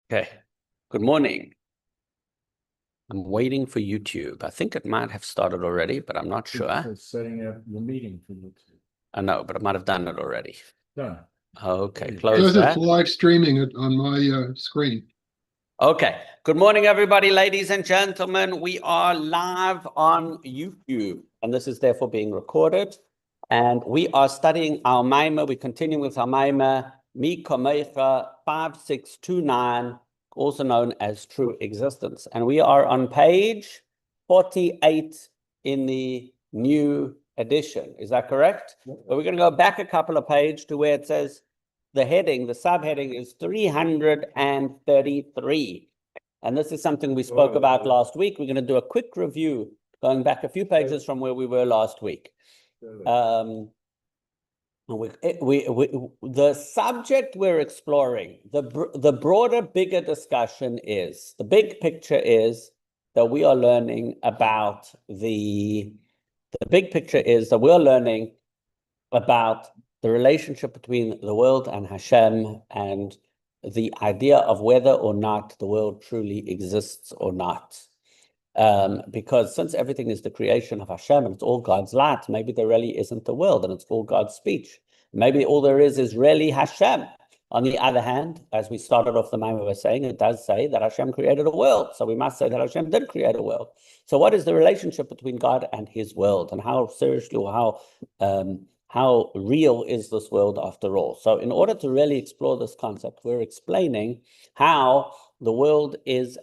Okay, good morning. I'm waiting for YouTube. I think it might have started already, but I'm not sure. It's setting up the meeting for YouTube. I know, but I might have done it already. Done. Okay, It close Says it's that. live streaming it on my screen. Okay, good morning, everybody, ladies and gentlemen. We are live on YouTube, and this is therefore being recorded. And we are studying our Maimah. We're continuing with our Maimah, Mi Kamecha 5629, also known as True Existence. And we are on page 48 in the new edition. Is that correct? Yep. But we're going to go back a couple of pages to where it says the heading, the subheading is 333. And this is something we spoke about last week. We're going to do a quick review, going back a few pages from where we were last week. The subject we're exploring, the broader, bigger discussion is, the big picture is that we are learning about the big picture is that we're learning about the relationship between the world and Hashem, and the idea of whether or not the world truly exists or not. Because since everything is the creation of Hashem and it's all God's light, maybe there really isn't the world and it's all God's speech. Maybe all there is really Hashem. On the other hand, as we started off the Maimah by saying, it does say that Hashem created a world. So we must say that Hashem did create a world. So what is the relationship between God and his world, and how seriously or how real is this world after all? So in order to really explore this concept, we're explaining how the world as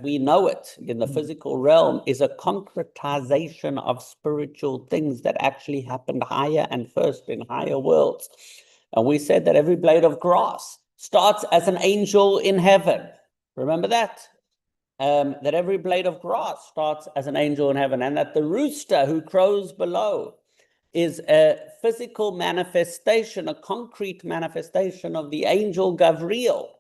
we know it in the physical realm is a concretization of spiritual things that actually happened higher and first in higher worlds. And we said that every blade of grass starts as an angel in heaven. Remember that? That every blade of grass starts as an angel in heaven, and that the rooster who crows below is a physical manifestation, a concrete manifestation of the angel Gabriel,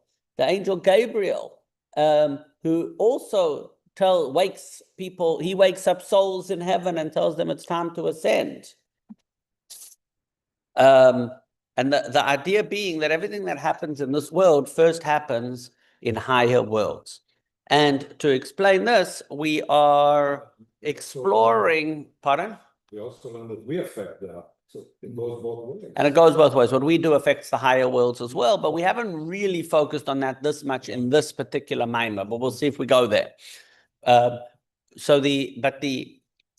who also wakes people, he wakes up souls in heaven and tells them it's time to ascend. And the idea being that everything that happens in this world first happens in higher worlds. And to explain this, we are exploring, pardon? We also learned that we affect that. So it goes both ways. And it goes both ways. What we do affects the higher worlds as well, but we haven't really focused on that this much in this particular Maimah, but we'll see if we go there.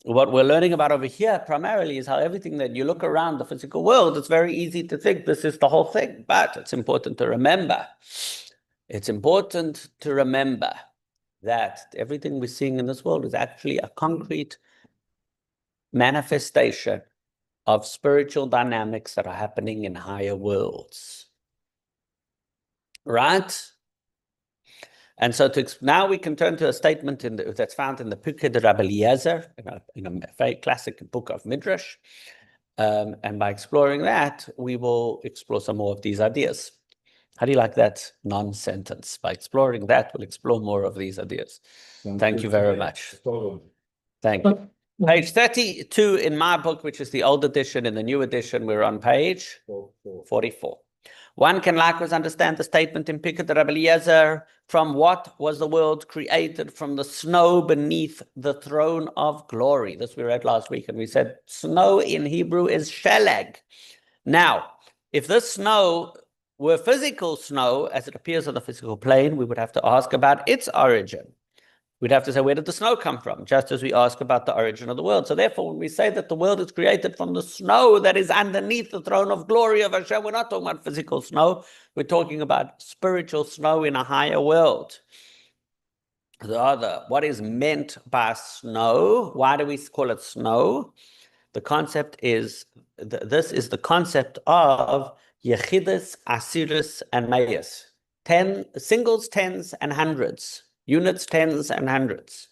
What we're learning about over here primarily is how everything that you look around the physical world, it's very easy to think this is the whole thing, but it's important to remember. It's important to remember that everything we're seeing in this world is actually a concrete manifestation of spiritual dynamics that are happening in higher worlds. Right? And so now we can turn to a statement that's found in the Pirkei de Rabbi Eliezer, in a very classic book of Midrash. And by exploring that, we will explore some more of these ideas. How do you like that non-sentence? By exploring that, we'll explore more of these ideas. Thank you very much. Thank you. Page 32 in my book, which is the old edition. In the new edition, we're on page 44. One can likewise understand the statement in Pirkei de Rabbi Eliezer, from what was the world created? From the snow beneath the throne of glory. This we read last week, and we said snow in Hebrew is sheleg. Now, if this snow were physical snow, as it appears on the physical plane, we would have to ask about its origin. We'd have to say, where did the snow come from? Just as we ask about the origin of the world. So therefore, when we say that the world is created from the snow that is underneath the throne of glory of Hashem, we're not talking about physical snow. We're talking about spiritual snow in a higher world. What is meant by snow? Why do we call it snow? The concept is, this is the concept of Yechidus, Asiris, and Mayas. Singles, tens, and hundreds. Units, tens, and hundreds.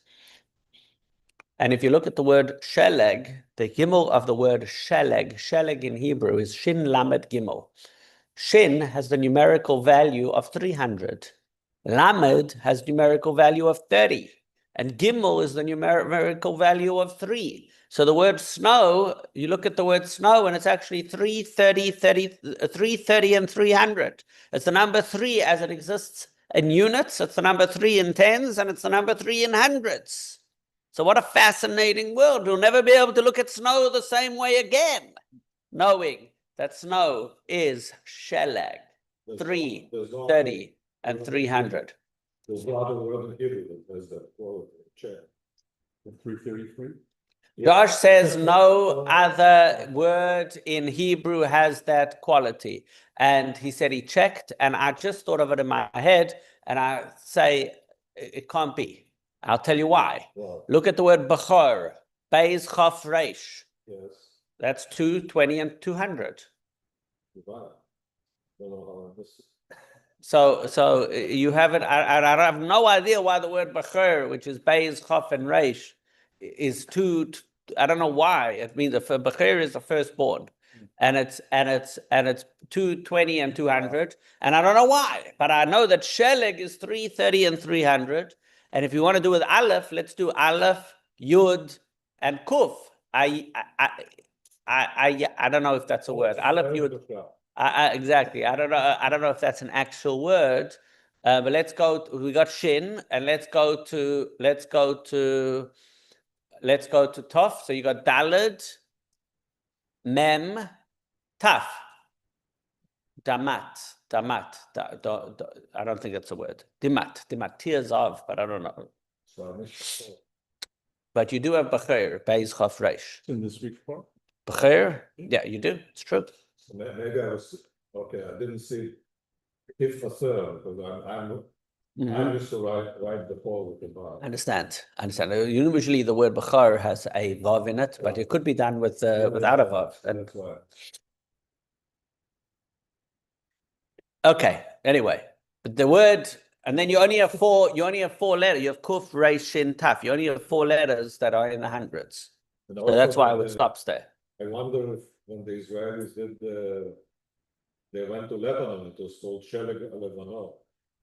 And if you look at the word sheleg, the gimel of the word sheleg in Hebrew is shin lamed gimel. Shin has the numerical value of 300. Lamed has numerical value of 30. And gimel is the numerical value of 3. So the word snow, you look at the word snow and it's actually 330 and 300. It's the number 3 as it exists in units, it's the number 3 in tens, and it's the number 3 in hundreds. So what a fascinating world. We'll never be able to look at snow the same way again, knowing that snow is shelag, There's 3, no- 30, and 300. There's no other word in Hebrew that has that quality. Check. 333. Josh says no other word in Hebrew has that quality. And he said he checked, and I just thought of it in my head, and I say it can't be. I'll tell you why. Wow. Look at the word Bechor, Beis Chof Reish. Yes. That's 220 and 200. Divine. Don't know how I missed it. So you have it. I have no idea why the word Bechor, which is Beis Chof and Reish, is two. I don't know why. It means the Bechor is the firstborn, and it's 220 and 200, and I don't know why, but I know that Sheleg is 330 and 300. And if you want to do with Aleph, let's do Aleph, Yud, and Kuf. I don't know if that's a word. Aleph, Yud. Exactly. I don't know if that's an actual word, but let's go. We got Shin, and let's go to Tov. So you got Daled, Mem, Taf, Damat. I don't think it's a word. Dimat. Tears of, but I don't know. So I missed it. But you do have Bechor, Beis Chof Reish. In this week's part. Bechor, yeah, you do. It's true. So maybe I was, okay, I didn't see if a third, because I'm Mhm. used to write the poll with the bar. Understand. Usually the word Bechor has a vav in it, but it could be done with without a vav. And That's why. okay, anyway, but the word, and then you only have four letters. You have Kuf, Reish, Shin, Taf. You only have 4 letters that are in the hundreds. And So that's also, why it stops there. I wonder if when the Israelis did they went to Lebanon, it was called Sheleg Lebanon.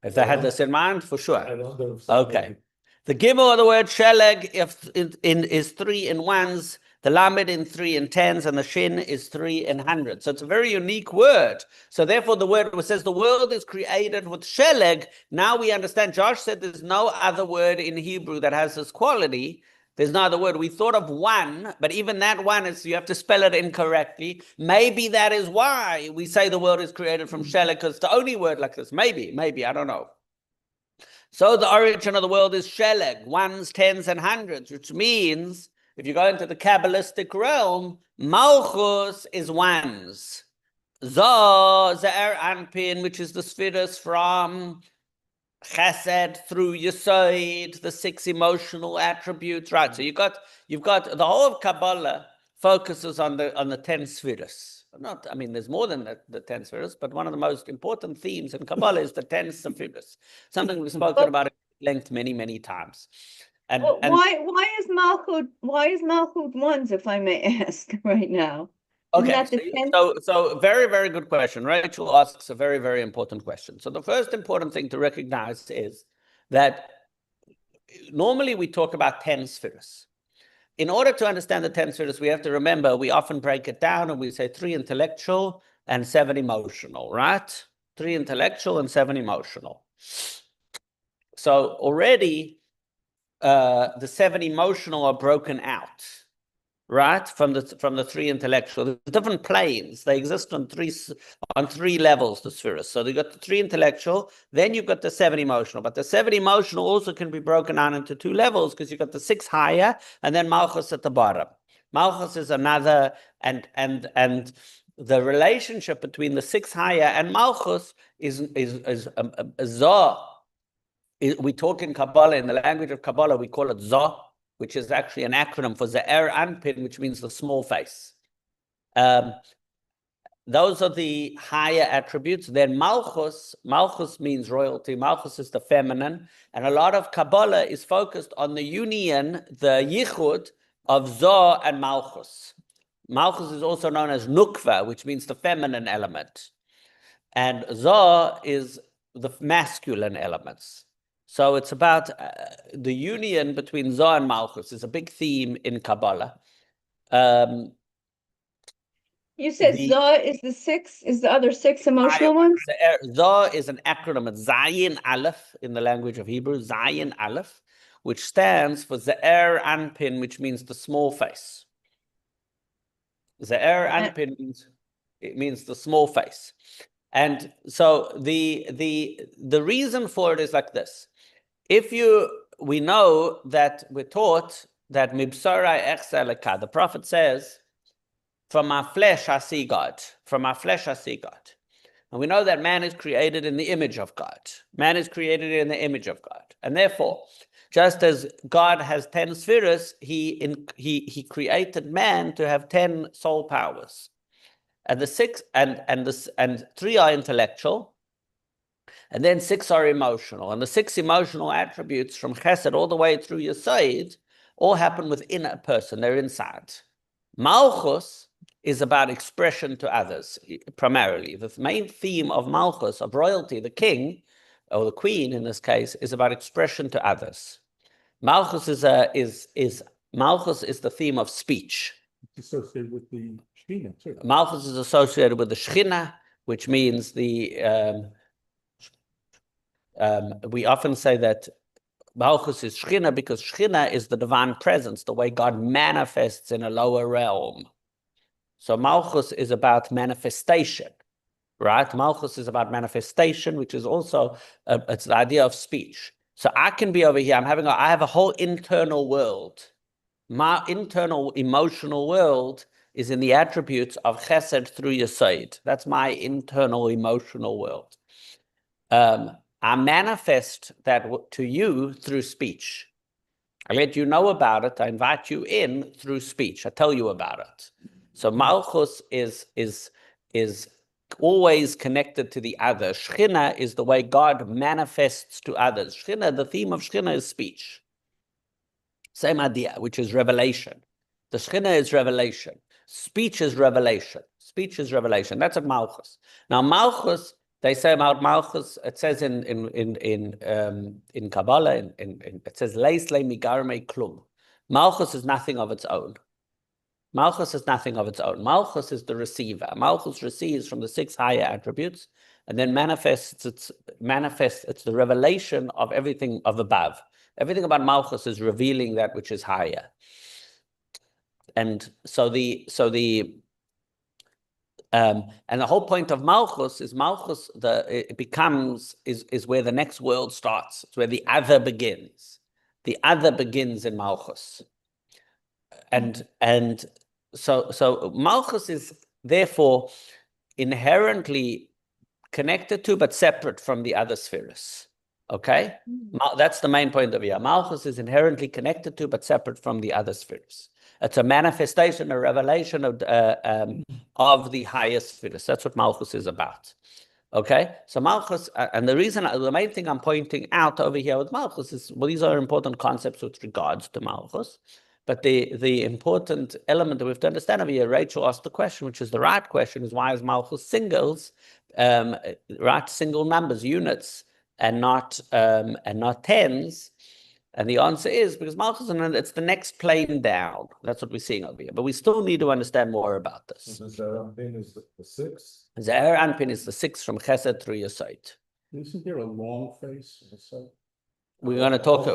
If they had this in mind, for I sure. wonder if Okay. The gimel of the word sheleg is 3 in ones, the lamed in 3 in tens, and the shin is 3 in hundreds. So it's a very unique word. So therefore, the word says the world is created with sheleg. Now we understand. Josh said there's no other word in Hebrew that has this quality. There's no other word. We thought of one, but even that one is, you have to spell it incorrectly. Maybe that is why we say the world is created from sheleg, because it's the only word like this. Maybe, I don't know. So the origin of the world is sheleg, ones, tens, and hundreds, which means if you go into the Kabbalistic realm, Malchus is ones. Ze'er Anpin, which is the spheres from Chesed through Yesod, the 6 emotional attributes, right? So you've got the whole of Kabbalah focuses on the 10 spheres. There's more than the 10 spheres, but one of the most important themes in Kabbalah is the 10 spheres. Something we've spoken about at length many, many times. And why is Malchut ones, if I may ask, right now? okay, so very, very good question. Rachel asks a very, very important question. So the first important thing to recognize is that normally we talk about 10 spheres. In order to understand the 10 spheres, we have to remember we often break it down and we say 3 intellectual and 7 emotional, right? 3 intellectual and 7 emotional. So already the 7 emotional are broken out. Right, from the 3 intellectual, the different planes, they exist on 3 levels, the spheres. So you've got the 3 intellectual, then you've got the 7 emotional. But the 7 emotional also can be broken down into 2 levels, because you've got the 6 higher and then Malchus at the bottom. Malchus is another, and the relationship between the 6 higher and Malchus is Zoh. We talk in Kabbalah, in the language of Kabbalah, we call it Zoh, which is actually an acronym for Ze'er Anpin, which means the small face. Those are the higher attributes. Then Malchus means royalty. Malchus is the feminine. And a lot of Kabbalah is focused on the union, the yichud of Zoh and Malchus. Malchus is also known as Nukva, which means the feminine element. And Zoh is the masculine elements. So it's about the union between Zoh and Malchus is a big theme in Kabbalah. You said the- Za is the other six emotional ones? Za is an acronym. It's Zayin Aleph in the language of Hebrew, Zayin Aleph, which stands for Ze'er Anpin, which means the small face. Ze'er Anpin means the small face. And so the reason for it is like this. We know that we're taught that Mibsarai Echseleka, the prophet says, from my flesh I see God. From my flesh I see God. And we know that man is created in the image of God. Man is created in the image of God. And therefore, just as God has 10 spheres, he created man to have 10 soul powers. And the six and 3 are intellectual, and then 6 are emotional. And the 6 emotional attributes from Chesed all the way through Yesod all happen within a person. They're inside. Malchus is about expression to others, primarily. The main theme of Malchus, of royalty, the king, or the queen in this case, is about expression to others. Malchus Malchus is the theme of speech. It's associated with the Shekhinah too. Malchus is associated with the Shekhinah, which means we often say that Malchus is Shekhinah because Shekhinah is the divine presence, the way God manifests in a lower realm. So Malchus is about manifestation, right? Malchus is about manifestation, which is also, it's the idea of speech. So I can be over here, I have a whole internal world. My internal emotional world is in the attributes of Chesed through Yesod. That's my internal emotional world. I manifest that to you through speech. I let you know about it. I invite you in through speech. I tell you about it. So Malchus is always connected to the other. Shekhinah is the way God manifests to others. Shekhinah, the theme of Shekhinah is speech. Same idea, which is revelation. The Shekhinah is revelation. Speech is revelation. Speech is revelation. That's at Malchus. Now Malchus, they say about Malchus, it says in Kabbalah, it says Leis le migarme klum. Malchus is nothing of its own. Malchus is nothing of its own. Malchus is the receiver. Malchus receives from the 6 higher attributes and then manifests it's the revelation of everything of above. Everything about Malchus is revealing that which is higher. And so the whole point of Malchus is is where the next world starts. It's where the other begins. The other begins in Malchus. And so Malchus is therefore inherently connected to but separate from the other spheres. Okay? That's the main point of view. Malchus is inherently connected to but separate from the other spheres. It's a manifestation, a revelation of the highest spheres. That's what Malchus is about. Okay? So Malchus, and the main thing I'm pointing out over here with Malchus is, well, these are important concepts with regards to Malchus. But the important element that we have to understand over here, Rachel asked the question, which is the right question, is why is Malchus singles, right? Single numbers, units, and not tens? And the answer is because Malchus, it's the next plane down. That's what we're seeing over here. But we still need to understand more about this. So the Ze'er Anpin is the 6. Ze'er Anpin is the 6 from Chesed through Yesod. Isn't there a long face? We're going to talk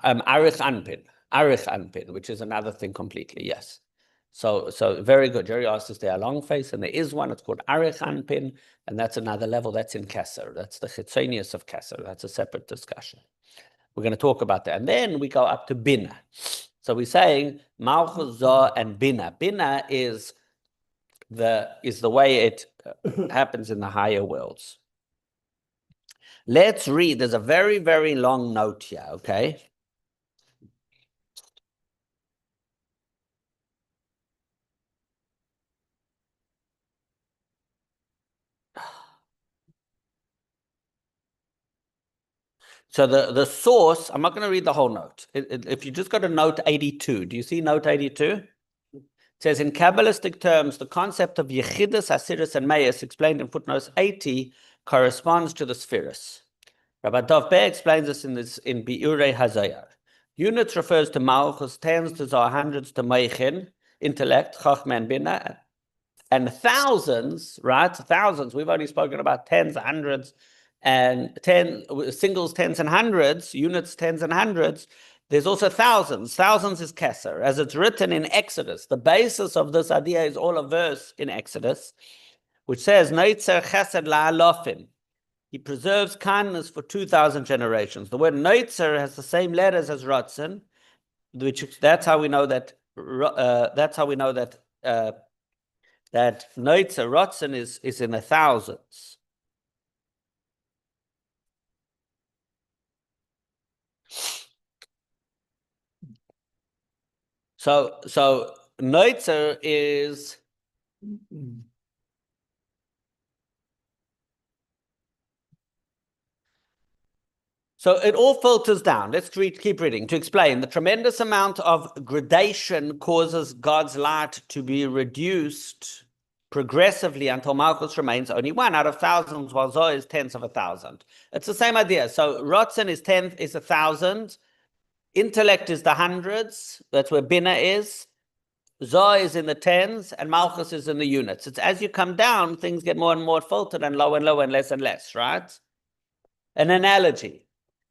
Arich Anpin. Arich Anpin, which is another thing completely, yes. So very good. Jerry asked, is there a long face? And there is one. It's called Arich Anpin, and that's another level. That's in Kesser. That's the Chitzonius of Kesser. That's a separate discussion. We're going to talk about that. And then we go up to Bina. So we're saying Malchus, Zoh, and Bina. Bina is the way it happens in the higher worlds. Let's read. There's a very, very long note here, okay? So the source, I'm not going to read the whole note. If you just go to note 82, do you see note 82? It says, in Kabbalistic terms, the concept of Yechidus, Asiris, and Mayas, explained in footnotes 80, corresponds to the spheres. Rabbi Dov Ber explains this in Biurei Hazayar. Units refers to Malchus, tens to Zohar, hundreds to Meichin, intellect, Chachma and Bina, and thousands, right? Thousands. We've only spoken about tens, hundreds, and singles, tens, and hundreds, units, tens, and hundreds. There's also thousands. Thousands is Kesser, as it's written in Exodus. The basis of this idea is all a verse in Exodus, which says, Neitzer chesed la'alofim. He preserves kindness for 2,000 generations. The word Neitzer has the same letters as Ratzon, that's how we know that that Neitzer, Ratzon is in the thousands. So Neitzer is so it all filters down. Let's keep reading. To explain, the tremendous amount of gradation causes God's light to be reduced progressively until Malchus remains only one out of thousands, while Zohar is tenths of 1,000. It's the same idea. So Ratzon is 1,000. Intellect is the hundreds. That's where Bina is. Zohar is in the tens, and Malchus is in the units. It's as you come down, things get more and more filtered and lower and less, right? An analogy.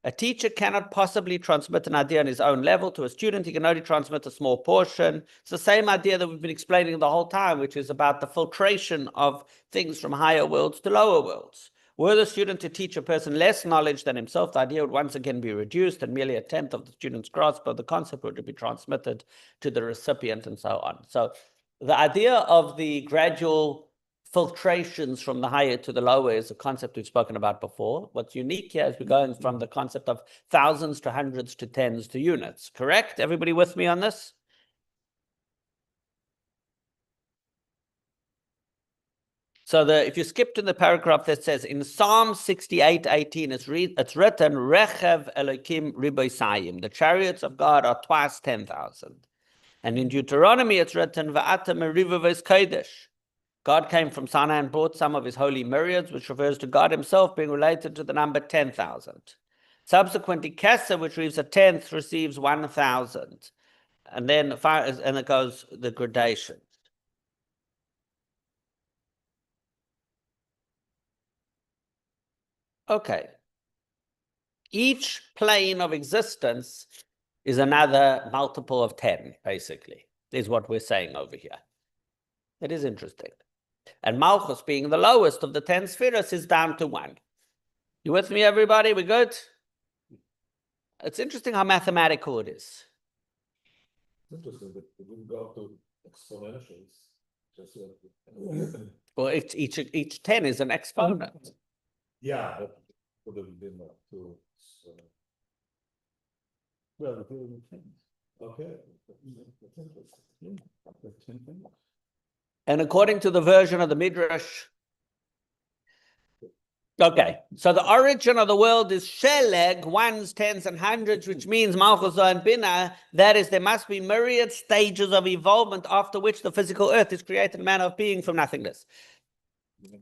A teacher cannot possibly transmit an idea on his own level to a student. He can only transmit a small portion. It's the same idea that we've been explaining the whole time, which is about the filtration of things from higher worlds to lower worlds. Were the student to teach a person less knowledge than himself, the idea would once again be reduced, and merely a tenth of the student's grasp of the concept would be transmitted to the recipient, and so on. So the idea of the gradual filtrations from the higher to the lower is a concept we've spoken about before. What's unique here is we're going from the concept of thousands to hundreds to tens to units. Correct? Everybody with me on this? So if you skip to the paragraph that says in Psalm 68:18, it's written, Rechev Elokim Riboisayim. The chariots of God are twice 10,000. And in Deuteronomy, it's written, Va'ata Merivaves Kodesh. God came from Sinai and brought some of his holy myriads, which refers to God himself being related to the number 10,000. Subsequently, Kesser, which receives a tenth, receives 1,000. And then it goes the gradation. Okay. Each plane of existence is another multiple of 10, basically, is what we're saying over here. It is interesting. And Malchus, being the lowest of the 10 spheres, is down to 1. You with me, everybody? We good? It's interesting how mathematical it is. Interesting that we didn't go to exponentials. Just Well, each 10 is an exponent. yeah, but would have been up to. Well, the whole thing. Okay. That's interesting. Yeah, that's 10 things. And according to the version of the Midrash, okay, so the origin of the world is Sheleg, ones, tens, and hundreds, which means Malchus and Bina. That is, there must be myriad stages of evolvement after which the physical earth is created, a manner of being from nothingness.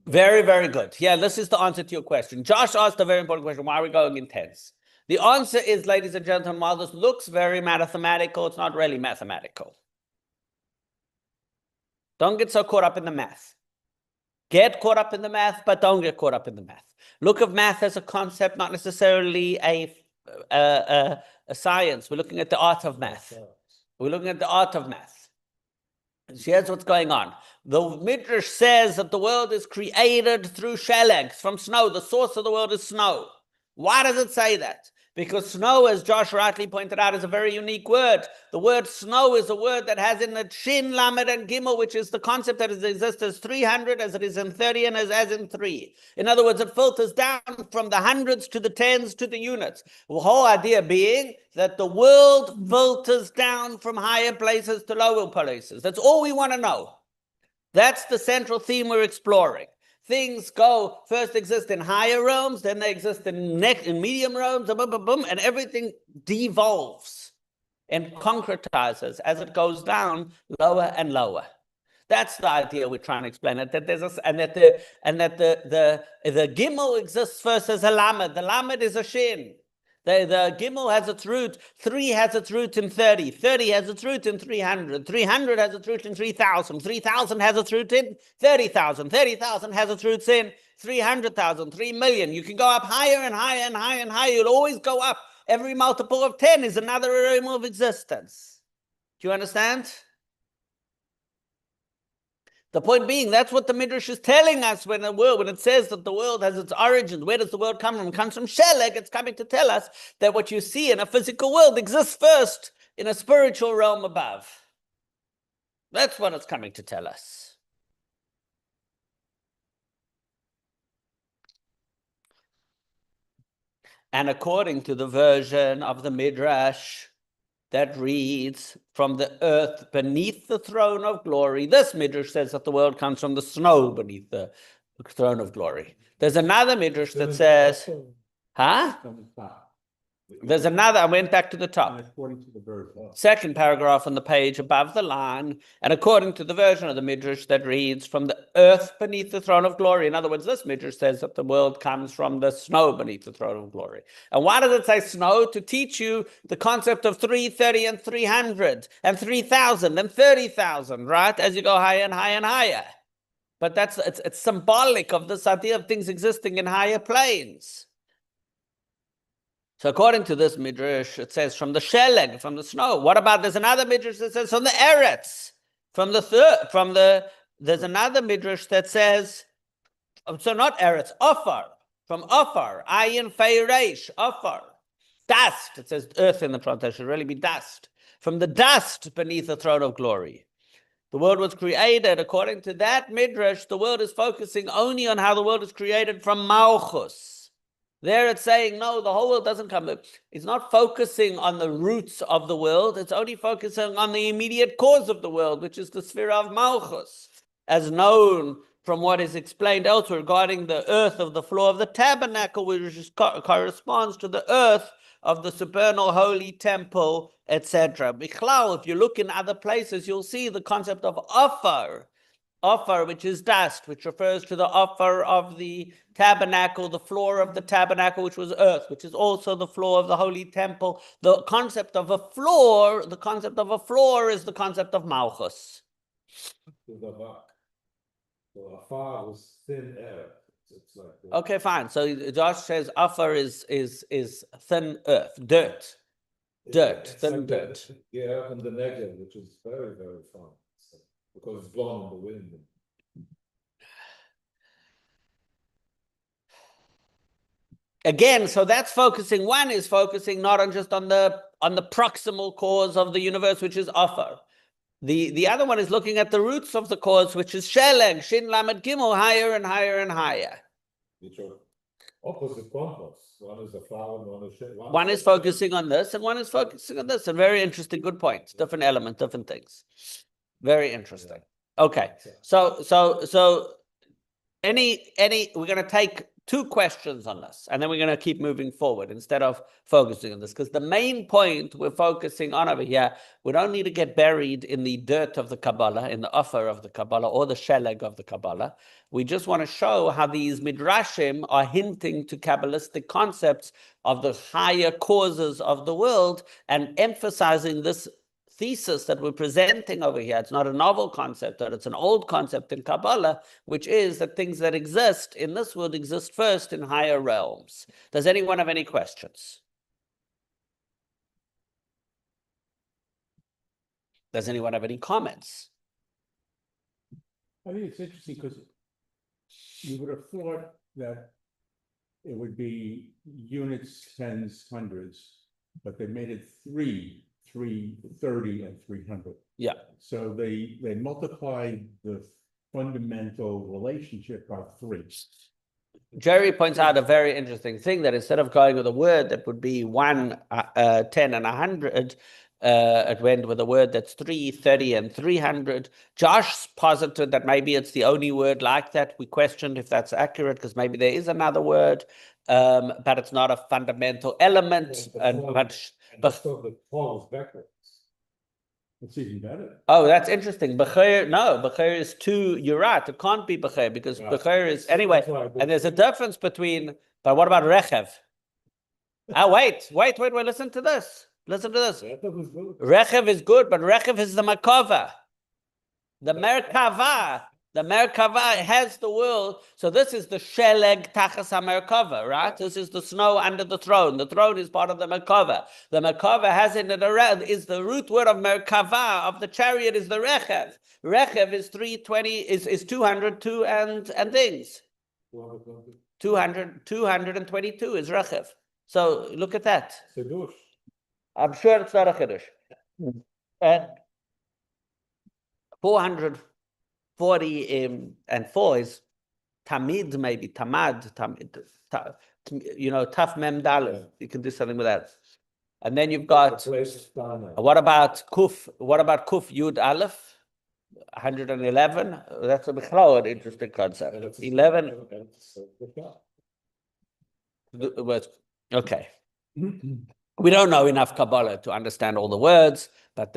Very, very good. Yeah, this is the answer to your question. Josh asked a very important question. Why are we going in tens? The answer is, ladies and gentlemen, while this looks very mathematical, it's not really mathematical. Don't get so caught up in the math. Get caught up in the math, but don't get caught up in the math. Look at math as a concept, not necessarily a science. We're looking at the art of math. We're looking at the art of math. And here's what's going on. The Midrash says that the world is created through sheleg, from snow. The source of the world is snow. Why does it say that? Because snow, as Josh rightly pointed out, is a very unique word. The word snow is a word that has in it Shin, Lamed, and Gimel, which is the concept that exists as 300, as it is in 30, and as in 3. In other words, it filters down from the hundreds to the tens to the units. The whole idea being that the world filters down from higher places to lower places. That's all we want to know. That's the central theme we're exploring. Things first exist in higher realms, then they exist in medium realms, and everything devolves and concretizes as it goes down lower and lower. That's the idea we're trying to explain. That there's the Gimel exists first as a Lamed. The Lamed is a Shin. The Gimel has its root, 3 has its root in 30, 30 has its root in 300, 300 has its root in 3,000, 3,000 has its root in 30,000, 30,000 has its roots in 300,000, 3 million. You can go up higher and higher and higher and higher. You'll always go up. Every multiple of 10 is another realm of existence. Do you understand? The point being, that's what the Midrash is telling us when it says that the world has its origin. Where does the world come from? It comes from Sheleg. It's coming to tell us that what you see in a physical world exists first in a spiritual realm above. That's what it's coming to tell us. And according to the version of the Midrash that reads, from the earth beneath the throne of glory. This Midrash says that the world comes from the snow beneath the throne of glory. There's another Midrash that says, huh? There's another, I went back to the top. According to the version. Second paragraph on the page above the line, and according to the version of the Midrash that reads, from the earth beneath the throne of glory. In other words, this Midrash says that the world comes from the snow beneath the throne of glory. And why does it say snow? To teach you the concept of 330 and 300 and 3,000 and 30,000, right? As you go higher and higher and higher. But it's symbolic of this idea of things existing in higher planes. So according to this Midrash, it says from the Sheleg, from the snow. What about, there's another Midrash that says from the Eretz, there's another Midrash that says, so not Eretz, Ophar, from Ophar, Ayin Fei Reish, Ophar, dust, it says earth in the front, there should really be dust, from the dust beneath the throne of glory. The world was created, according to that Midrash, the world is focusing only on how the world is created from Malchus. There it's saying, no, the whole world doesn't come. It's not focusing on the roots of the world. It's only focusing on the immediate cause of the world, which is the sphere of Malchus, as known from what is explained elsewhere regarding the earth of the floor of the tabernacle, which corresponds to the earth of the supernal holy temple, etc. Bichlal, if you look in other places, you'll see the concept of Ophar. Ophar, which is dust, which refers to the Ophar of the tabernacle, the floor of the tabernacle, which was earth, which is also the floor of the holy temple. The concept of a floor is the concept of Malchus. So afar was thin air. It's like Okay, fine. So Josh says Ophar is thin earth, dirt, It's thin like dirt. the air from the Negev, which is very, very fine. So, because it's blown in the wind. Again, so that's focusing. One is focusing not on just on the proximal cause of the universe, which is Ophar. The other one is looking at the roots of the cause, which is Sheleg, Shin Lamed Gimel, higher and higher and higher. Which are opposite compounds. One is a flower, one is shade. One is focusing on this, and one is focusing on this. A very interesting, good point. Different elements, different things. Very interesting. Okay, so we're going to take 2 questions on this, and then we're going to keep moving forward instead of focusing on this, because the main point we're focusing on over here, we don't need to get buried in the dirt of the Kabbalah, in the Ophar of the Kabbalah, or the Sheleg of the Kabbalah. We just want to show how these Midrashim are hinting to Kabbalistic concepts of the higher causes of the world and emphasizing this thesis that we're presenting over here. It's not a novel concept, but it's an old concept in Kabbalah, which is that things that exist in this world exist first in higher realms. Does anyone have any questions? Does anyone have any comments? I think it's interesting because you would have thought that it would be units, tens, hundreds, but they made it 330 and 300. Yeah. So they multiplied the fundamental relationship by 3. Jerry points out a very interesting thing, that instead of going with a word that would be 1, 10, and 100, it went with a word that's 3, 30, and 300. Josh posited that maybe it's the only word like that. We questioned if that's accurate, because maybe there is another word, but it's not a fundamental element. But the fall is backwards. It's even better. Oh, that's interesting. Becher is 2. You're right. It can't be Becher, because Yeah. Becher is anyway. That's why I And there's a difference between. But what about Rechev? Wait, listen to this. Listen to this. Rechev is good. Rechev is good, but Rechev is the Makava. The Merkava. The Merkava has the world. So this is the Sheleg Tachas HaMerkava, right? This is the snow under the throne. The throne is part of the Merkava. The Merkava has in it around, is the root word of Merkava, of the chariot is the Rechev. Rechev is 320, is 202 and things. 222 is Rechev. So look at that. Sedush. I'm sure it's not a Chiddush. And 440 and 4 is Tamid, maybe Tamad, Taf Mem Daleth. You can do something with that. And then you've got what about Kuf? What about Kuf Yud Aleph? 111. That's a Bichlawad interesting concept. 11. Okay. We don't know enough Kabbalah to understand all the words, but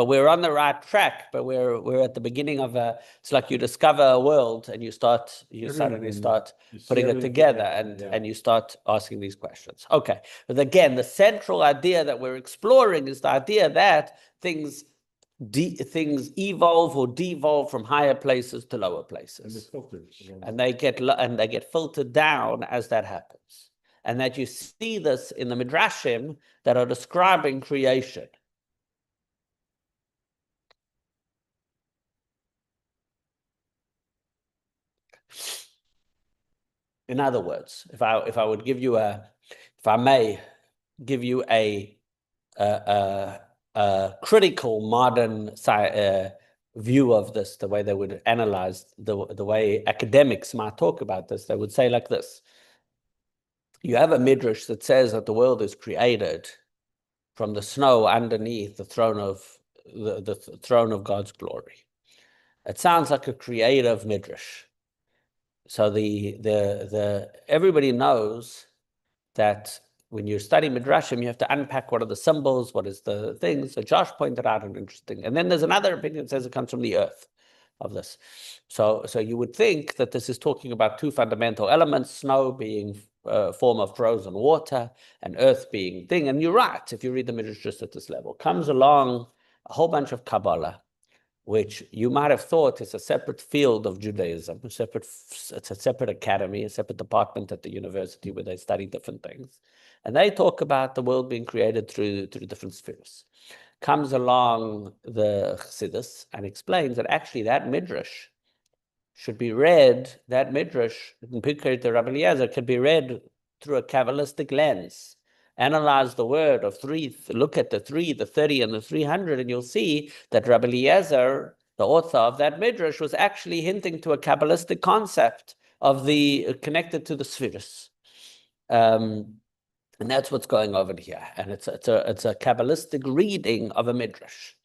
we're on the right track. But we're at the beginning of it's like you discover a world and you suddenly start putting it together and you start asking these questions. Okay, but again, the central idea that we're exploring is the idea that things evolve or devolve from higher places to lower places, and they get filtered down as that happens. And that you see this in the Midrashim that are describing creation. In other words, if I may give you a critical modern view of this, the way they would analyze the way academics might talk about this, they would say like this. You have a midrash that says that the world is created from the snow underneath the throne of the throne of God's glory. It sounds like a creative midrash. So everybody knows that when you study midrashim, you have to unpack what are the symbols, what is the things. So Josh pointed out an interesting, and then there's another opinion that says it comes from the earth of this. So you would think that this is talking about two fundamental elements: snow being form of frozen water, and earth being thing. And you're right, if you read the Midrash just at this level. Comes along a whole bunch of Kabbalah, which you might have thought is a separate field of Judaism, it's a separate academy, a separate department at the university where they study different things. And they talk about the world being created through different spheres. Comes along the Chassidus and explains that actually that Midrash should be read, that Midrash in Pirkei the Rabbi Eliezer can be read through a Kabbalistic lens. Analyze the word of 3, look at the 3, the 30, and the 300, and you'll see that Rabbi Eliezer, the author of that Midrash, was actually hinting to a Kabbalistic concept of connected to the spheres. And that's what's going over here. And it's a Kabbalistic reading of a Midrash.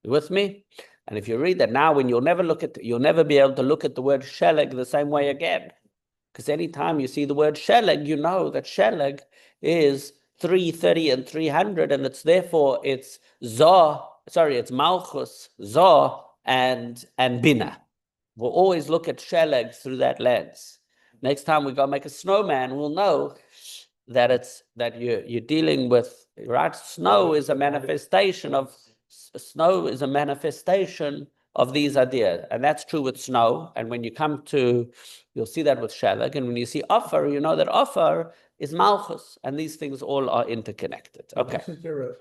You with me? And if you read that now, when you'll never be able to look at the word Sheleg the same way again. Because anytime you see the word Sheleg, you know that Sheleg is 330 and 300, and it's Malchus, Zoh, and Bina. We'll always look at Sheleg through that lens. Next time we go make a snowman, we'll know that you're dealing with, right? Snow is a manifestation of these ideas. And that's true with snow. And when you you'll see that with Sheleg. And when you see Ofer, you know that Ofer is Malchus. And these things all are interconnected. Okay. Isn't there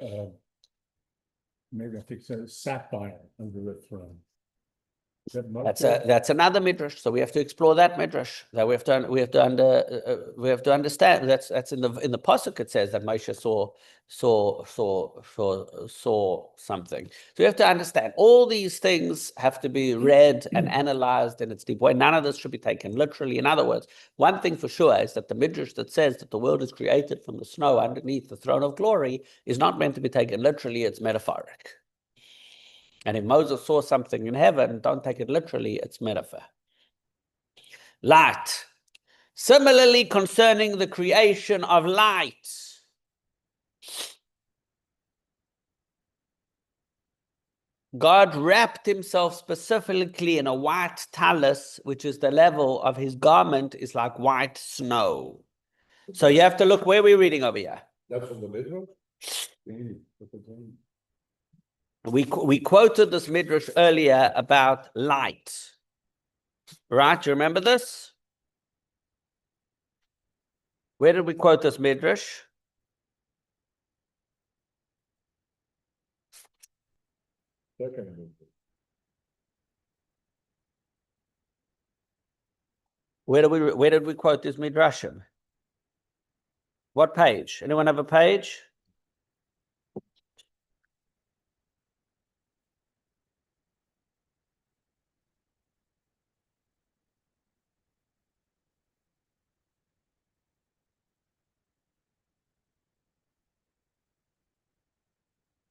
maybe I think it's a sapphire under the throne? That's another midrash. So we have to explore that midrash. That we have to understand. That's in the pasuk. It says that Moshe saw something. So we have to understand. All these things have to be read and analyzed in its deep way. None of this should be taken literally. In other words, one thing for sure is that the midrash that says that the world is created from the snow underneath the throne of glory is not meant to be taken literally. It's metaphoric. And if Moses saw something in heaven, don't take it literally, it's metaphor. Light. Similarly, concerning the creation of light. God wrapped himself specifically in a white talus, which is the level of his garment is like white snow. So you have to look where we're reading over here. That's from the middle? We quoted this midrash earlier about light. Right? You remember this? Where did we quote this midrash? Second middle. Where did we quote this midrashim? What page? Anyone have a page?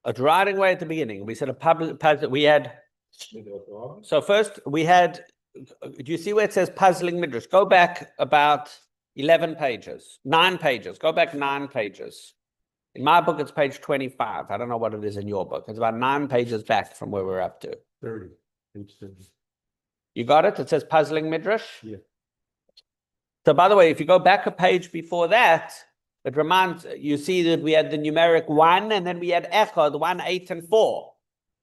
It's right away at the beginning. We said a public, we had, Middle of Rambam? so first we had, do you see where it says puzzling midrash? Go back about 11 pages, 9 pages, go back 9 pages. In my book, it's page 25. I don't know what it is in your book. It's about 9 pages back from where we're up to. 30, page 30. You got it? It says puzzling midrash? Yeah. So by the way, if you go back a page before that, it reminds, you see that we had the numeric 1 and then we had echad, 1, 8, and 4.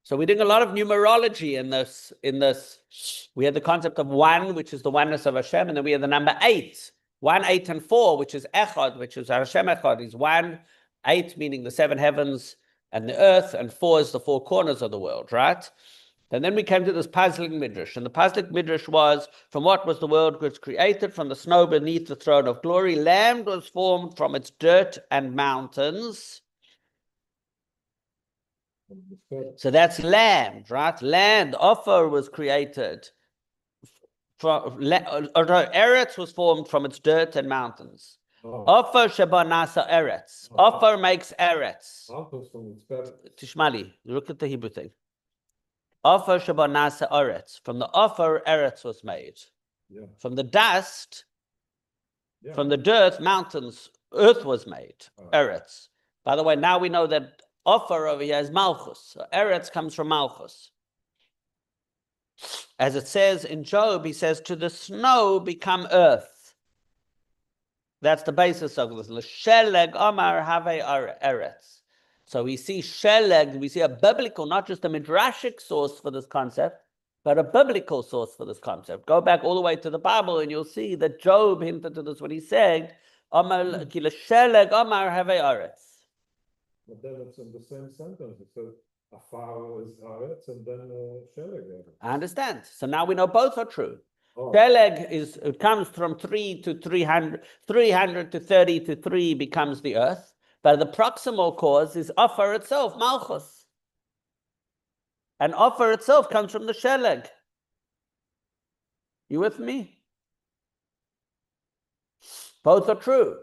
So we're doing a lot of numerology in this. We had the concept of 1, which is the oneness of Hashem, and then we had the number 8. 1, 8, and 4, which is echad, which is Hashem echad, is 1, 8 meaning the 7 heavens and the earth, and 4 is the 4 corners of the world, right? And then we came to this puzzling midrash, and the puzzling midrash was, from what was the world was created, from the snow beneath the throne of glory, land was formed from its dirt and mountains. So that's land, right? Land, Ophir was created. Eretz was formed from its dirt and mountains. Ophir sheba nasa Eretz. Ophir makes Eretz. Tishmali, look at the Hebrew thing. Ophir sheba nasa Eretz. From the Ophir, Eretz was made. Yeah. From the dust, Yeah. from the dirt, mountains, earth was made. Eretz. By the way, now we know that Ophir over here is Malchus. So Eretz comes from Malchus. As it says in Job, he says, to the snow become earth. That's the basis of this. L'sheleg omar have eretz. So we see sheleg, we see a biblical, not just a midrashic source for this concept, but a biblical source for this concept. Go back all the way to the Bible and you'll see that Job hinted to this when he said, omar ki l'sheleg omar have eretz. But then it's in the same sentence. It says Afar is Haaretz and then Sheleg. I understand. So now we know both are true. Oh, Sheleg it comes from 3 to 300, 300 to 30 to 3 becomes the earth. But the proximal cause is Ophir itself, Malchus. And Ophir itself comes from the Sheleg. You with me? Both are true.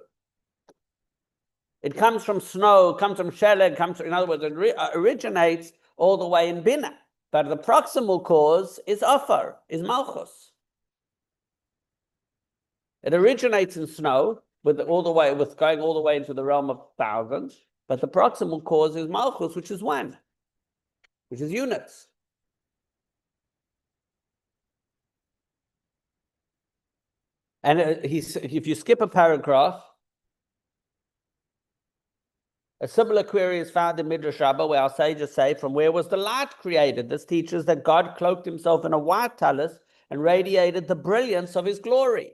It comes from snow, comes from Sheleg, in other words, it originates all the way in Bina. But the proximal cause is Ophir, is Malchus. It originates in snow, going all the way into the realm of thousands. But the proximal cause is Malchus, which is 1, which is units. And if you skip a paragraph, a similar query is found in Midrash Rabbah, where our sages say, from where was the light created? This teaches that God cloaked himself in a white talus and radiated the brilliance of his glory.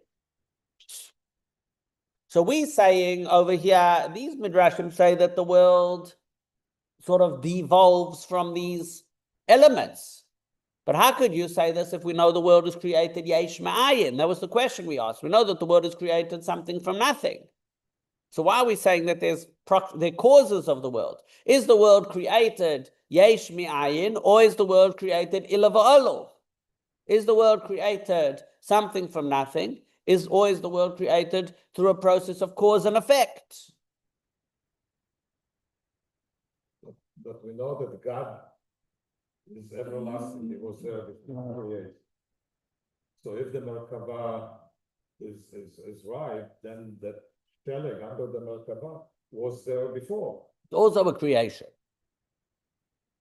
So we're saying over here, these Midrashim say that the world sort of devolves from these elements. But how could you say this if we know the world was created yesh ma'ayin? That was the question we asked. We know that the world is created something from nothing. So why are we saying that there are causes of the world? Is the world created yesh mi'ayin, or is the world created ila va'olu? Is the world created something from nothing? Or is the world created through a process of cause and effect? But we know that God is everlasting. He was there before creation. So if the Merkava is right, then that Sheleg under the Merkava was there before. It's also a creation.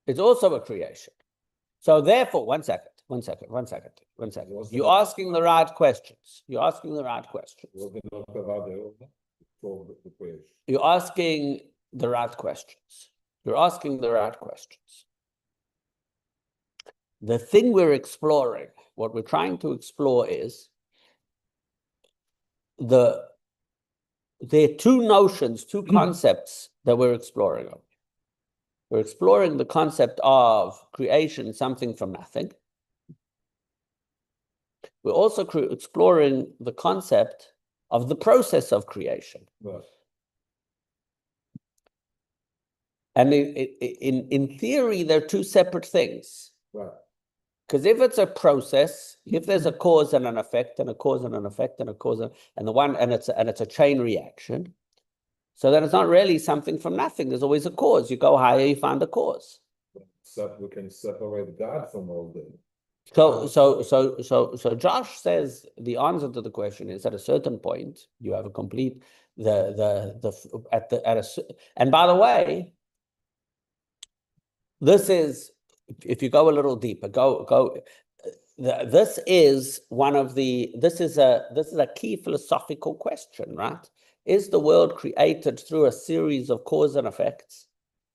It's also a creation. So therefore, one second. You're asking the right questions. Was the Merkava there? for the creation. You're asking the right questions. You're asking the right questions. The thing we're exploring, what we're trying to explore is there are two notions, two concepts that we're exploring. We're exploring the concept of creation, something from nothing. We're also exploring the concept of the process of creation. Right. And in theory, they're two separate things. Right. Because if it's a process, if there's a cause and an effect, and a cause and an effect, and a cause and it's a chain reaction, so then it's not really something from nothing. There's always a cause. You go higher, you find a cause. So we can separate God from all the. So Josh says the answer to the question is at a certain point you have a complete and by the way, this is, if you go a little deeper, this is a key philosophical question, right? Is the world created through a series of cause and effects,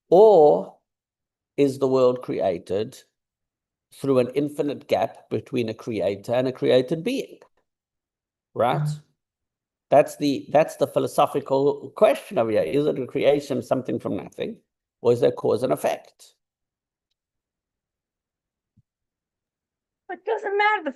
or is the world created through an infinite gap between a creator and a created being? Right? That's the philosophical question over here. Is it a creation, something from nothing, or is there cause and effect? It doesn't matter, the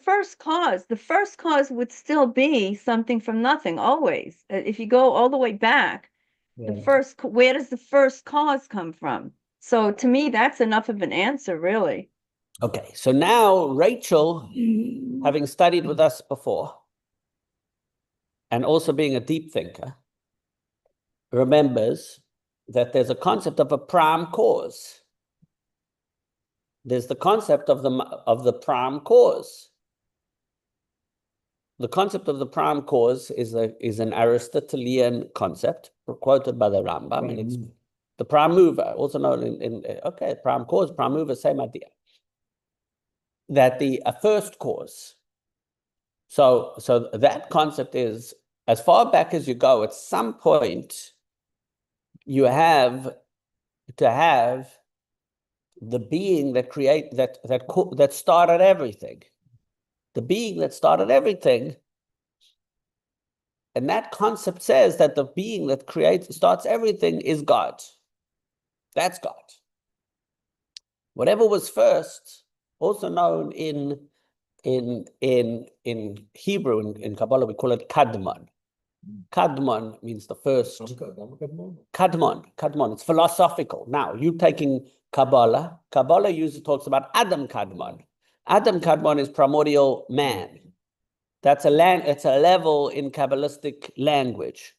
first cause would still be something from nothing, always. If you go all the way back, where does the first cause come from? So to me, that's enough of an answer, really. Okay, so now Rachel, having studied with us before, and also being a deep thinker, remembers that there's a concept of a prime cause. There's the concept of the prime cause. The concept of the prime cause is an Aristotelian concept quoted by the Rambam, and it's the prime mover, also known prime cause, prime mover, same idea. That a first cause. So that concept is, as far back as you go, at some point you have to have the being that started everything. The being that started everything. And that concept says that the being that starts everything is God. That's God. Whatever was first, also known in Hebrew, in Kabbalah, we call it Kadmon. Kadmon means the first. Kadmon. It's philosophical. Now, you taking Kabbalah. Kabbalah usually talks about Adam Kadmon. Adam Kadmon is primordial man. It's a level in Kabbalistic language.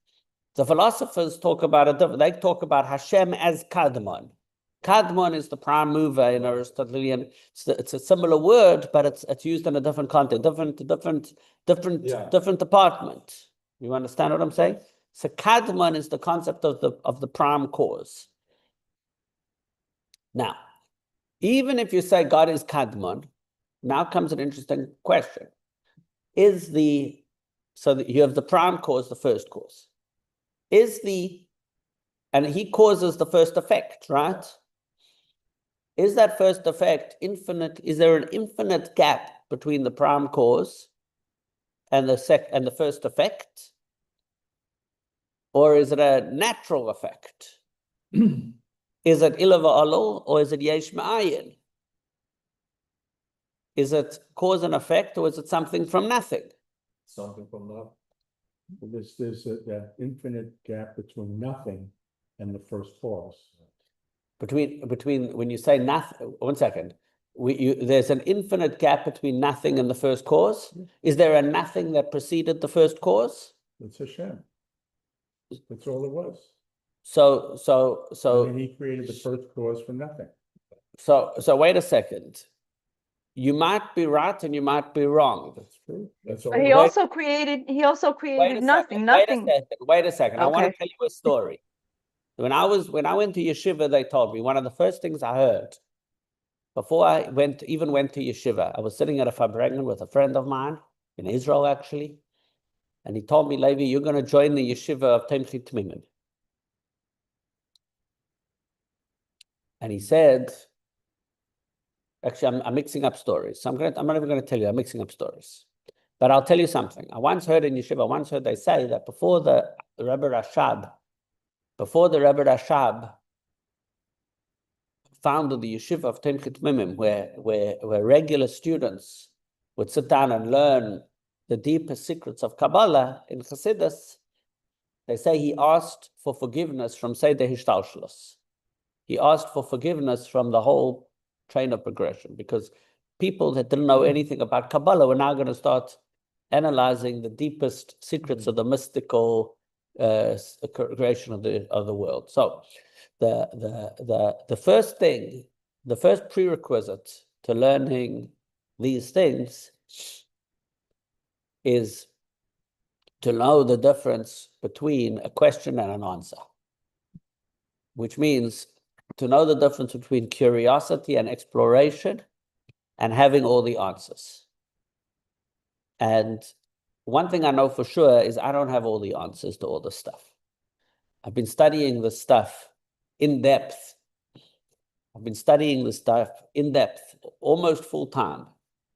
The philosophers talk about it. They talk about Hashem as Kadmon. Kadmon is the prime mover in Aristotelian. It's a similar word, but it's used in a different context, different department. You understand what I'm saying? So Kadmon is the concept of the prime cause. Now, even if you say God is Kadmon, now comes an interesting question. So that you have the prime cause, the first cause. And he causes the first effect, right? Is that first effect infinite? Is there an infinite gap between the prime cause and the first effect? Or is it a natural effect? Is it ilava alol, or is it yesh ma'ayin? Is it cause and effect, or is it something from nothing? Something from nothing. There's that infinite gap between nothing and the first cause. Between when you say nothing, 1 second, there's an infinite gap between nothing and the first cause. Is there a nothing that preceded the first cause? It's Hashem. That's all it was. So And he created the first cause from nothing. So wait a second. You might be right and you might be wrong. That's true. That's all. But he also created nothing. Wait a second. I want to Okay. tell you a story. When I went to yeshiva, they told me one of the first things I heard before I went to yeshiva, I was sitting at a farbrengen with a friend of mine in Israel, actually. And he told me, Levi, you're going to join the yeshiva of Tomchei Tmimim. And he said, actually, I'm mixing up stories. So I'm not even going to tell you, I'm mixing up stories. But I'll tell you something. I once heard in yeshiva, they say that before the Rebbe Rashab founded the yeshiva of Tomchei Tmimim, where regular students would sit down and learn the deepest secrets of Kabbalah in Chassidus, they say he asked for forgiveness from Seder Hishtalshelus. He asked for forgiveness from the whole train of progression, because people that didn't know anything about Kabbalah were now going to start analyzing the deepest secrets of the mystical creation of the world. So the first thing, the first prerequisite to learning these things is to know the difference between a question and an answer, which means to know the difference between curiosity and exploration and having all the answers. And one thing I know for sure is I don't have all the answers to all this stuff. I've been studying this stuff in depth. Almost full time.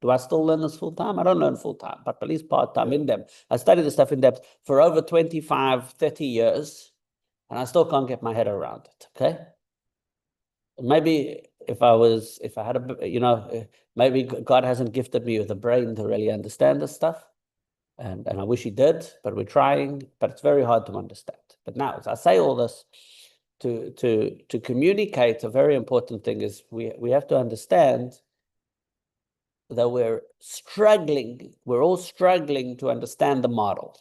Do I still learn this full time? I don't learn full time, but at least part time in depth. I study this stuff in depth for over 25, 30 years, and I still can't get my head around it, okay? Maybe if I had maybe God hasn't gifted me with a brain to really understand this stuff. And I wish he did, but we're trying, but it's very hard to understand. But now, as I say all this, to communicate, a very important thing is we have to understand that we're all struggling to understand the model.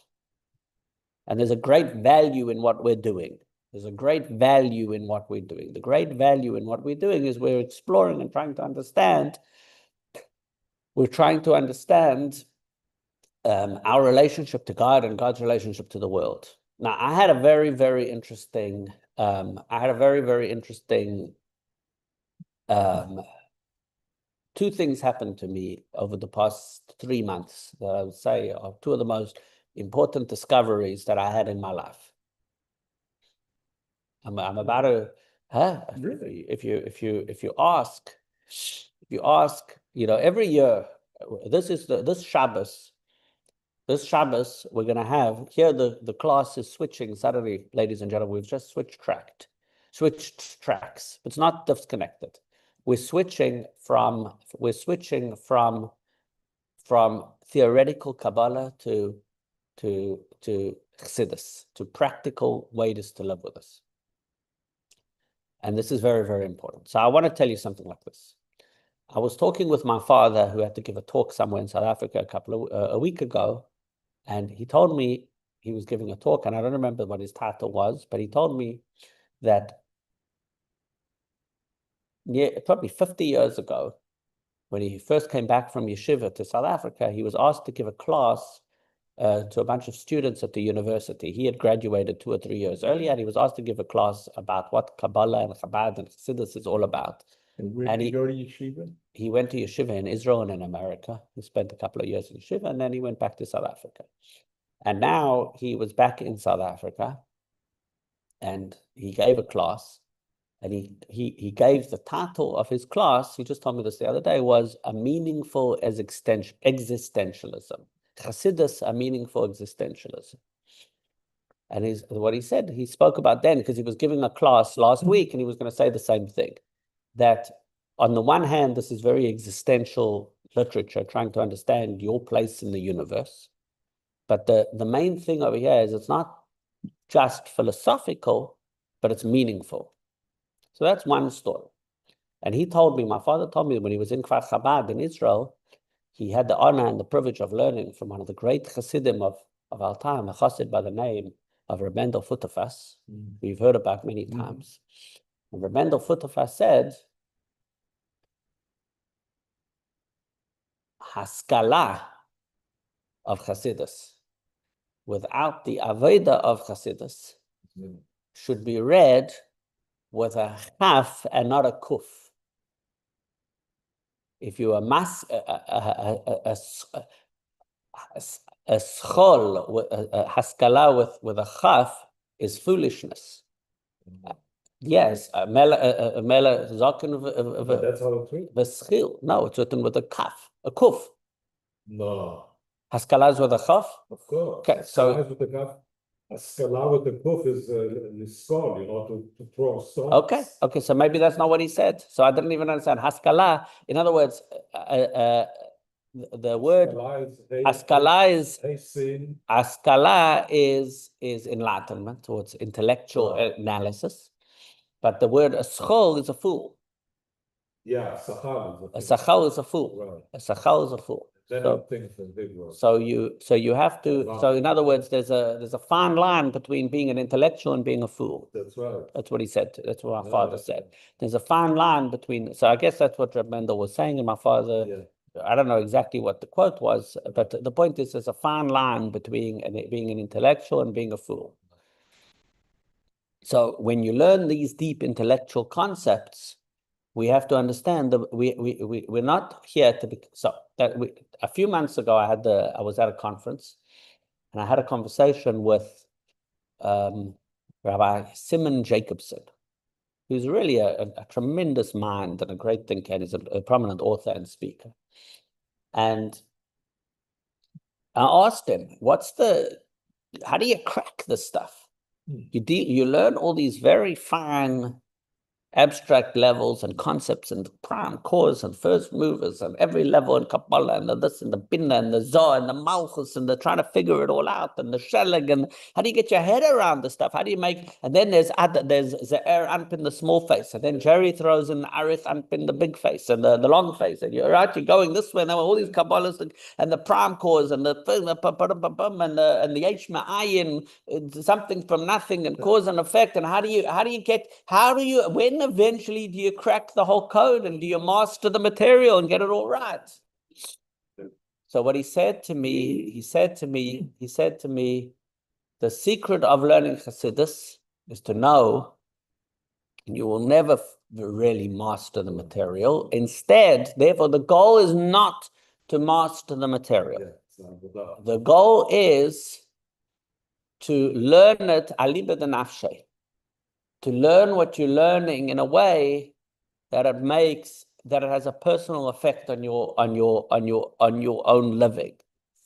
And there's a great value in what we're doing. The great value in what we're doing is we're exploring and trying to understand. We're trying to understand our relationship to God and God's relationship to the world. Now, I had a very, very interesting, two things happened to me over the past 3 months that I would say are two of the most important discoveries that I had in my life. I'm about to, Really? if you ask, every year, this Shabbos, we're going to have, here the class is switching suddenly, ladies and gentlemen, we've just switched tracks. It's not disconnected. We're switching from theoretical Kabbalah to Chassidus, to practical ways to live with us. And this is very, very important. So I want to tell you something like this. I was talking with my father, who had to give a talk somewhere in South Africa a week ago, and he told me he was giving a talk, and I don't remember what his title was, but he told me that probably 50 years ago, when he first came back from yeshiva to South Africa, he was asked to give a class to a bunch of students at the university. He had graduated 2 or 3 years earlier, and he was asked to give a class about what Kabbalah and Chabad and Chassidus is all about. And where did he go to yeshiva? He went to yeshiva in Israel and in America. He spent a couple of years in yeshiva, and then he went back to South Africa. And now he was back in South Africa, and he gave a class, and he gave the title of his class, he just told me this the other day, was A Meaningful Existentialism. Chassidus, a meaningful existentialism. And what he said, he spoke about then, because he was giving a class last week, and he was going to say the same thing. That on the one hand, this is very existential literature, trying to understand your place in the universe. But the main thing over here is it's not just philosophical, but it's meaningful. So that's one story. And my father told me when he was in Kfar Chabad in Israel, he had the honor and the privilege of learning from one of the great Chassidim of our time, a Chassid by the name of Reb Mendel Futerfas, we've heard about many times. And Reb Mendel Futerfas said, Haskalah of Chassidus, without the Avodah of Chassidus, should be read with a chaf and not a kuf. If you a schol, haskala with a chaf is foolishness. Yes, a mela zokin But that's how it's written. v'schil. No, it's written with a kaf, a kuf. No, Haskala is with a chaf. of course. Okay, so- Haskalah is with the kaf. Haskalah with the kuf is liskol, to throw stones. Okay, so maybe that's not what he said. So I didn't even understand. Haskala, in other words, the word Haskalah is Askala is enlightenment, or it's intellectual Right. analysis. But the word aschol is a fool. yeah, sachal A is a sachal is a fool. Right. A sachal is a fool. Then So- you think it's a big word. So you have to. Wow. So in other words, there's a fine line between being an intellectual and being a fool. That's right. That's what he said. That's what my Yeah, father that's said. right. There's a fine line between. So I guess that's what Reb Mendel was saying, and my father. Yeah. I don't know exactly what the quote was, but the point is, there's a fine line between being an intellectual and being a fool. So when you learn these deep intellectual concepts, we have to understand that we're not here to be. So that a few months ago, I was at a conference, and I had a conversation with Rabbi Simon Jacobson, who's really a tremendous mind and a great thinker, and he's a prominent author and speaker. And I asked him, how do you crack this stuff? You learn all these very fine abstract levels and concepts and prime cause and first movers and every level in Kabbalah and the this and the Binah and the Zohar and the Malchus and the trying to figure it all out and the Shelag, and how do you get your head around the stuff? How do you make, and then there's Ze'er Anpin, the small face, and then Jerry throws in Arith Anpin, the big face and the long face, and you're going this way, and then all these Kabbalahs and the prime cause and the and the Yesh Ma'ayin, something from nothing and cause and effect, and when eventually do you crack the whole code and do you master the material and get it all right? So what he said to me, the secret of learning Chassidus is to know you will never really master the material. Instead, therefore, the goal is not to master the material. Yeah, it's not good luck. The goal is to learn it aliba de nafshe, to learn what you're learning in a way that it has a personal effect on your own living,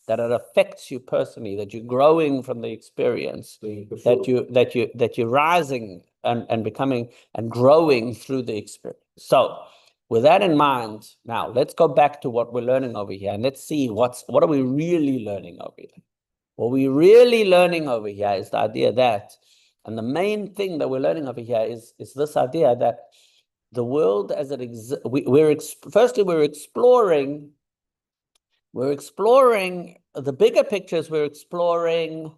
that it affects you personally, that you're growing from the experience, that you're rising and becoming and growing through the experience. So with that in mind, now let's go back to what we're learning over here, and let's see what are we really learning over here. What we're really learning over here is the idea that, and the main thing that we're learning over here is this idea that the world as it exists, firstly, we're exploring the bigger pictures. We're exploring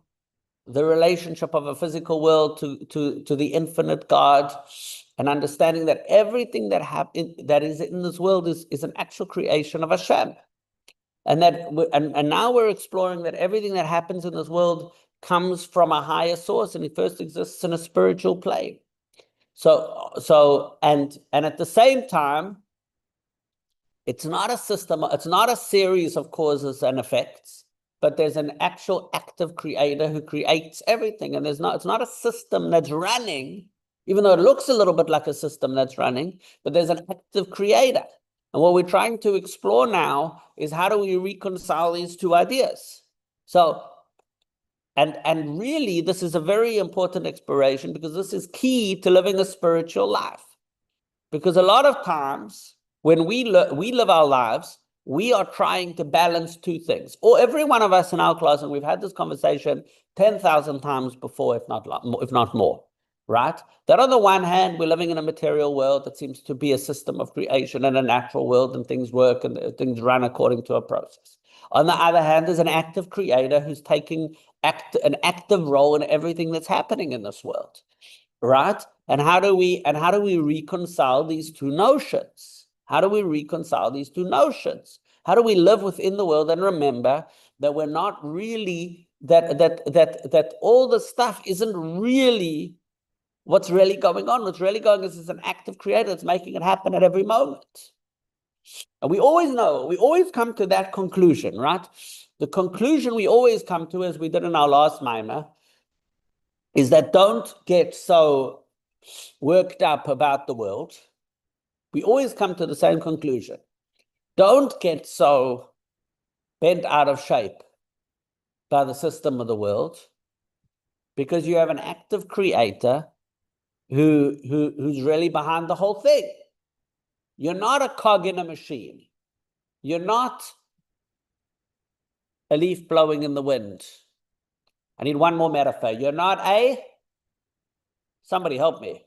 the relationship of a physical world to the infinite God, and understanding that everything that is in this world is an actual creation of Hashem. And now we're exploring that everything that happens in this world comes from a higher source, and it first exists in a spiritual plane. So and at the same time, it's not a system, it's not a series of causes and effects, but there's an actual active creator who creates everything. And it's not a system that's running, even though it looks a little bit like a system that's running, but there's an active creator. And what we're trying to explore now is how do we reconcile these two ideas? So, and really, this is a very important exploration, because this is key to living a spiritual life. Because a lot of times when we live our lives, we are trying to balance two things. Or every one of us in our class, and we've had this conversation 10,000 times before, if not more. Right? That on the one hand, we're living in a material world that seems to be a system of creation and a natural world, and things work and things run according to a process. On the other hand, there's an active creator who's taking an active role in everything that's happening in this world. Right? And how do we reconcile these two notions? How do we reconcile these two notions? How do we live within the world and remember that we're not really that all the stuff isn't really what's really going on? What's really going on is an active creator that's making it happen at every moment. And we always know, we always come to that conclusion, right? The conclusion we always come to, as we did in our last mimer, is that don't get so worked up about the world. We always come to the same conclusion. Don't get so bent out of shape by the system of the world, because you have an active creator who's really behind the whole thing. You're not a cog in a machine. You're not a leaf blowing in the wind. I need one more metaphor. You're not somebody help me.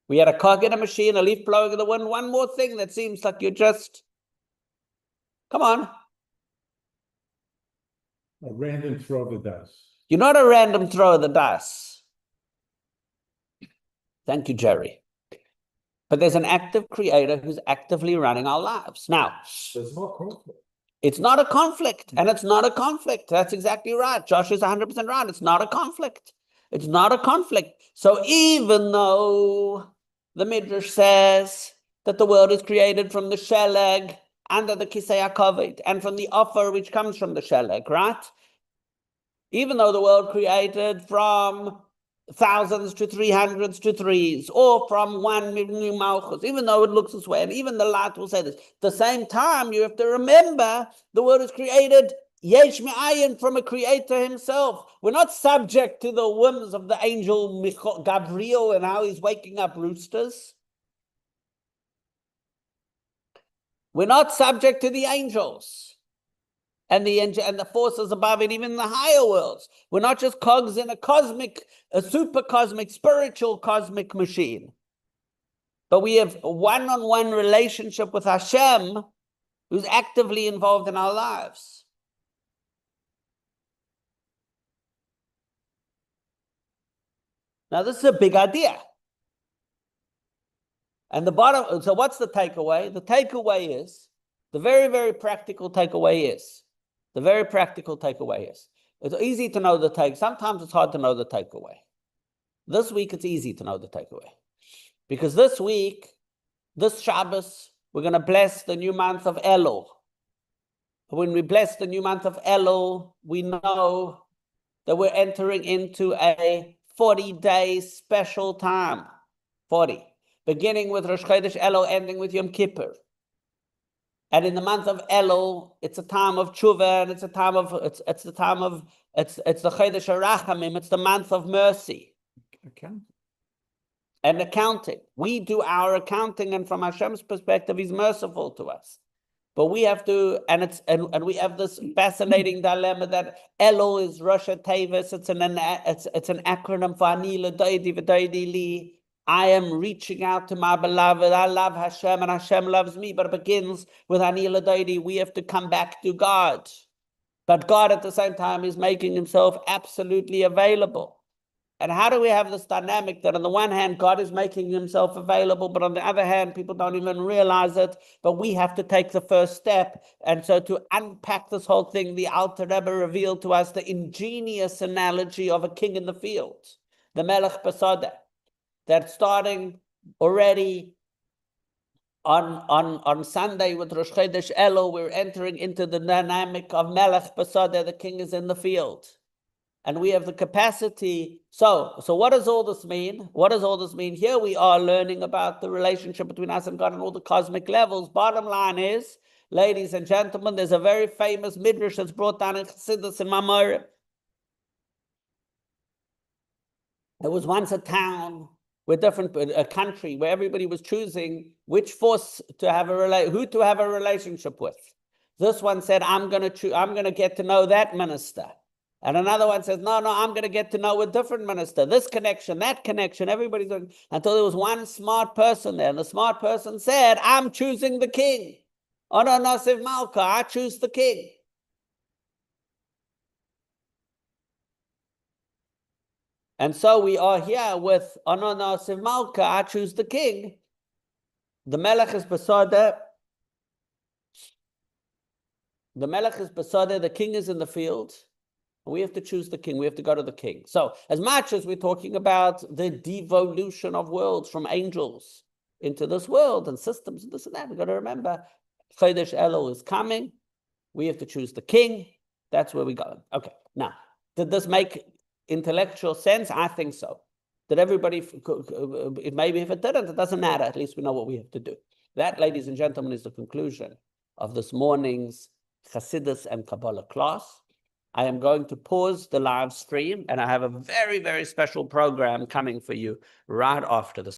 We had a cog in a machine, a leaf blowing in the wind. One more thing that seems like you're just, come on. A random throw of the dice. You're not a random throw of the dice. Thank you, Jerry. But there's an active creator who's actively running our lives. Now, There's no conflict. it's not a conflict, and it's not a conflict. That's exactly right. Josh is 100% right. It's not a conflict. It's not a conflict. So even though the Midrash says that the world is created from the sheleg under the Kisei HaKavod and from the offer which comes from the sheleg, right? Even though the world created from thousands to 300s to threes, or from one new malchus, even though it looks this way, and even the light will say this. At the same time, you have to remember the world is created yesh me'ayin, from a creator himself. We're not subject to the whims of the angel Gabriel and how he's waking up roosters. We're not subject to the angels and the forces above it, even the higher worlds. We're not just cogs in a super cosmic, spiritual cosmic machine. But we have a one-on-one relationship with Hashem, who's actively involved in our lives. Now, this is a big idea. And so what's the takeaway? The takeaway is, the very, very practical takeaway is, it's easy to know the take. Sometimes it's hard to know the takeaway. This week, it's easy to know the takeaway. Because this week, this Shabbos, we're going to bless the new month of Elul. When we bless the new month of Elul, we know that we're entering into a 40-day special time. 40. Beginning with Rosh Chodesh Elul, ending with Yom Kippur. And in the month of Elul, it's a time of tshuva, and it's the Chodesh HaRachamim, it's the month of mercy. And accounting. We do our accounting, and from Hashem's perspective, He's merciful to us. But we have to, and we have this fascinating dilemma that Elul is Rosh Tevis. It's an acronym for Ani L'Doidi V'Doidi Li. I am reaching out to my beloved. I love Hashem, and Hashem loves me. But it begins with Ani L'Doidi. We have to come back to God. But God, at the same time, is making Himself absolutely available. And how do we have this dynamic that on the one hand, God is making Himself available, but on the other hand, people don't even realize it, but we have to take the first step. And so to unpack this whole thing, the Alter Rebbe revealed to us the ingenious analogy of a king in the field, the Melech Basada, that starting already on Sunday with Rosh Chodesh Elul, we're entering into the dynamic of Melech Basada, the king is in the field. And we have the capacity. So what does all this mean? What does all this mean? Here we are learning about the relationship between us and God on all the cosmic levels. Bottom line is, ladies and gentlemen, there's a very famous midrash that's brought down in Chassidus and Mamorim. There was once a town with a country where everybody was choosing which force to have who to have a relationship with. This one said, I'm going to get to know that minister. And another one says, no, I'm going to get to know a different minister. This connection, that connection, everybody's doing, until there was one smart person there. And the smart person said, I'm choosing the king. Ono Nasiv Malka, I choose the king. And so we are here with Ono Nasiv Malka, I choose the king. The Melech is Basada. The Melech is Basada, the king is in the field. We have to choose the king. We have to go to the king. So as much as we're talking about the devolution of worlds from angels into this world and systems and this and that. We've got to remember, Chodesh Elul is coming. We have to choose the king. That's where we go. Okay, now, did this make intellectual sense? I think so. Did everybody, maybe if it didn't, it doesn't matter. At least we know what we have to do. That, ladies and gentlemen, is the conclusion of this morning's Chassidus and Kabbalah class. I am going to pause the live stream, and I have a very, very special program coming for you right after this.